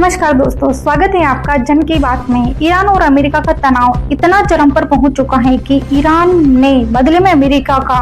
नमस्कार दोस्तों, स्वागत है आपका जन की बात में। ईरान और अमेरिका का तनाव इतना चरम पर पहुंच चुका है कि ईरान ने बदले में अमेरिका का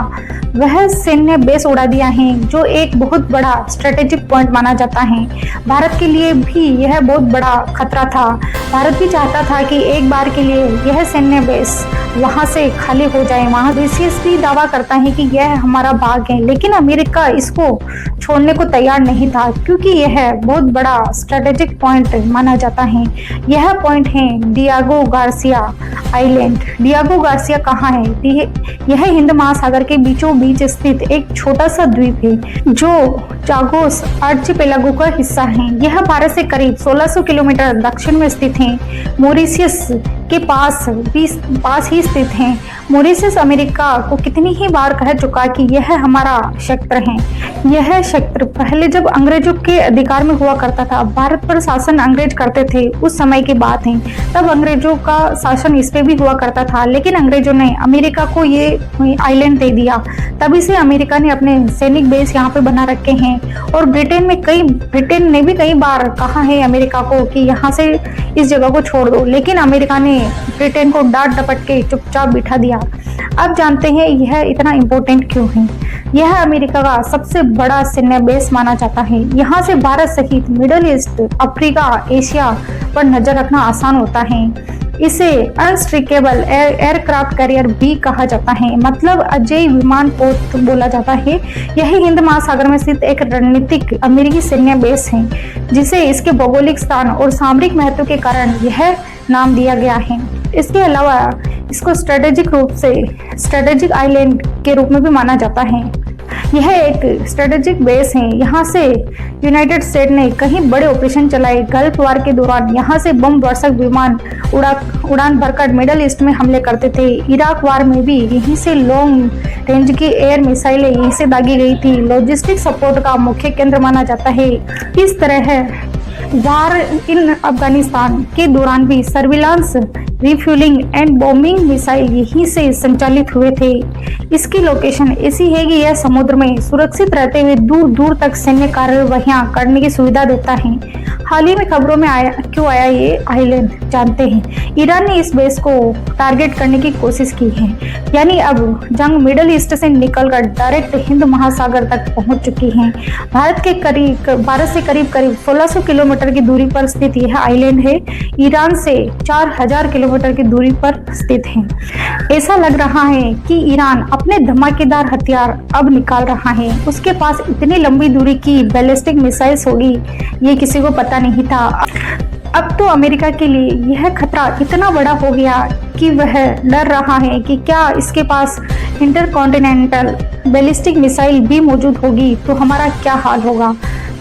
वह सैन्य बेस उड़ा दिया है जो एक बहुत बड़ा स्ट्रेटेजिक पॉइंट माना जाता है। भारत के लिए भी यह बहुत बड़ा खतरा था। भारत भी चाहता था कि एक बार के लिए यह सैन्य बेस वहां से खाली हो जाए। वहां मॉरिशस भी दावा करता है कि यह हमारा भाग है, लेकिन अमेरिका इसको छोड़ने को तैयार नहीं था क्योंकि यह बहुत बड़ा स्ट्रेटेजिक पॉइंट माना जाता है। यह पॉइंट है Diego Garcia island. Diego Garcia कहाँ है? यह हिंद महासागर के बीचों बीच स्थित एक छोटा सा द्वीप है जो चागोस आर्चिपेलागो का हिस्सा है। यह भारत से करीब 1600 किलोमीटर दक्षिण में स्थित है। मॉरिशस के पास ही स्थित है। मॉरिशस अमेरिका को कितनी ही बार कह चुका कि यह हमारा क्षेत्र है। यह क्षेत्र पहले जब अंग्रेजों के अधिकार में हुआ करता था, भारत पर शासन अंग्रेज करते थे, उस समय की बात है। तब अंग्रेजों का शासन इस पे भी हुआ करता था, लेकिन अंग्रेजों ने अमेरिका को ये आइलैंड दे दिया। तभी से अमेरिका ने अपने सैनिक बेस यहाँ पे बना रखे हैं। और ब्रिटेन ने भी कई बार कहा है अमेरिका को कि यहाँ से इस जगह को छोड़ दो, लेकिन अमेरिका ने ब्रिटेन को डांट डपट के चुपचाप बिठा दिया। अब जानते हैं यह इतना इम्पोर्टेंट क्यों है। यह अमेरिका का सबसे बड़ा सैन्य बेस माना जाता है। यहाँ से भारत सहित मिडल ईस्ट, अफ्रीका, एशिया पर नजर रखना आसान होता है। इसे अनस्ट्रेकेबल एयरक्राफ्ट कैरियर भी कहा जाता है, मतलब अजेय विमान पोत बोला जाता है। यह हिंद महासागर में स्थित एक रणनीतिक अमेरिकी सैन्य बेस है जिसे इसके भौगोलिक स्थान और सामरिक महत्व के कारण यह नाम दिया गया है। इसके अलावा इसको स्ट्रेटेजिक आइलैंड के रूप में भी माना जाता है। यह एक स्ट्रेटेजिक बेस है। यहाँ से यूनाइटेड स्टेट ने कई बड़े ऑपरेशन चलाए। गल्फ वार के दौरान यहाँ से बम वर्षक विमान उड़ान भरकर मिडल ईस्ट में हमले करते थे। इराक वार में भी यहीं से लॉन्ग रेंज की एयर मिसाइलें यहीं से दागी गई थी। लॉजिस्टिक सपोर्ट का मुख्य केंद्र माना जाता है। इस तरह वार इन अफगानिस्तान के दौरान भी surveillance, refuelling and bombing missile यहीं से संचालित हुए थे। इसकी लोकेशन ऐसी है कि यह समुद्र में सुरक्षित रहते हुए दूर दूर तक सैन्य कार्यवाहियां करने की सुविधा देता है। हाल ही में खबरों में क्यों आया ये आइलैंड, जानते हैं। ईरान ने इस बेस को टारगेट करने की कोशिश की है, यानी अब जंग मिडल ईस्ट से निकलकर डायरेक्ट हिंद महासागर तक पहुंच चुकी है। भारत से करीब 1600 किलोमीटर की दूरी पर स्थित यह आइलैंड है। ईरान से 4000 किलोमीटर की दूरी पर स्थित है। ऐसा लग रहा है कि ईरान अपने धमाकेदार हथियार अब निकाल रहा है। उसके पास इतनी लंबी दूरी की बैलिस्टिक मिसाइल्स होगी, ये किसी को पता नहीं था। अब तो अमेरिका के लिए यह खतरा इतना बड़ा हो गया कि वह डर रहा है कि क्या इसके पास इंटरकॉन्टिनेंटल बैलिस्टिक मिसाइल भी मौजूद होगी तो हमारा क्या हाल होगा।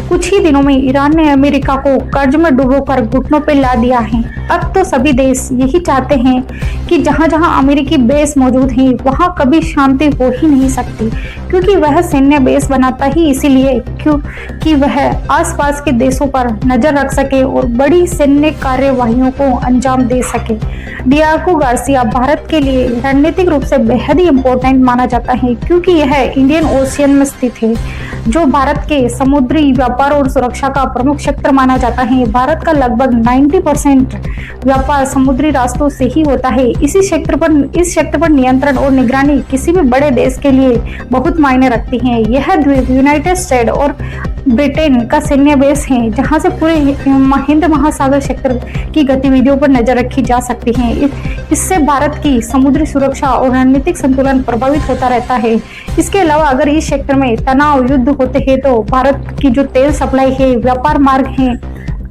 कुछ ही दिनों में ईरान ने अमेरिका को कर्ज में डुबोकर घुटनों पर ला दिया है। अब तो सभी देश यही चाहते हैं कि जहां जहां अमेरिकी बेस मौजूद हैं वहां कभी शांति हो ही नहीं सकती, क्योंकि वह सैन्य बेस बनाता ही इसीलिए क्योंकि वह आसपास के देशों पर नजर रख सके और बड़ी सैन्य कार्यवाहियों को अंजाम दे सके। डियागो गार्सिया भारत के लिए रणनीतिक रूप से बेहद ही इम्पोर्टेंट माना जाता है क्योंकि यह इंडियन ओशियन में स्थित है, जो भारत के समुद्री व्यापार और सुरक्षा का प्रमुख क्षेत्र माना जाता है। भारत का लगभग 90% व्यापार समुद्री रास्तों से ही होता है। इस क्षेत्र पर नियंत्रण और निगरानी किसी भी बड़े देश के लिए बहुत मायने रखती है। यह द्वीप यूनाइटेड स्टेट और ब्रिटेन का सैन्य बेस है जहां से पूरे हिंद महासागर क्षेत्र की गतिविधियों पर नजर रखी जा सकती है। इससे भारत की समुद्री सुरक्षा और रणनीतिक संतुलन प्रभावित होता रहता है। इसके अलावा अगर इस क्षेत्र में तनाव, युद्ध होते हैं तो भारत की जो तेल सप्लाई है, व्यापार मार्ग है,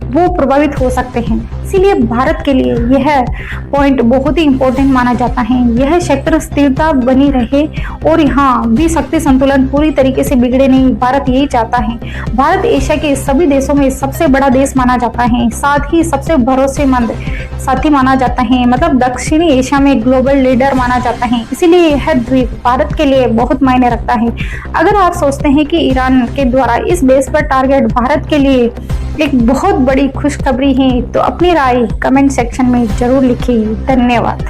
वो प्रभावित हो सकते हैं। इसीलिए भारत के लिए यह पॉइंट बहुत ही इम्पोर्टेंट माना जाता है। यह क्षेत्र स्थिरता बनी रहे और यहाँ भी शक्ति संतुलन पूरी तरीके से बिगड़े नहीं, भारत यही चाहता है। भारत एशिया के सभी देशों में सबसे बड़ा देश माना जाता है, साथ ही सबसे भरोसेमंद साथी माना जाता है, मतलब दक्षिणी एशिया में ग्लोबल लीडर माना जाता है। इसीलिए यह द्वीप भारत के लिए बहुत मायने रखता है। अगर आप सोचते हैं कि ईरान के द्वारा इस बेस पर टारगेट भारत के लिए एक बहुत बड़ी खुशखबरी है तो अपनी राय कमेंट सेक्शन में जरूर लिखिए। धन्यवाद।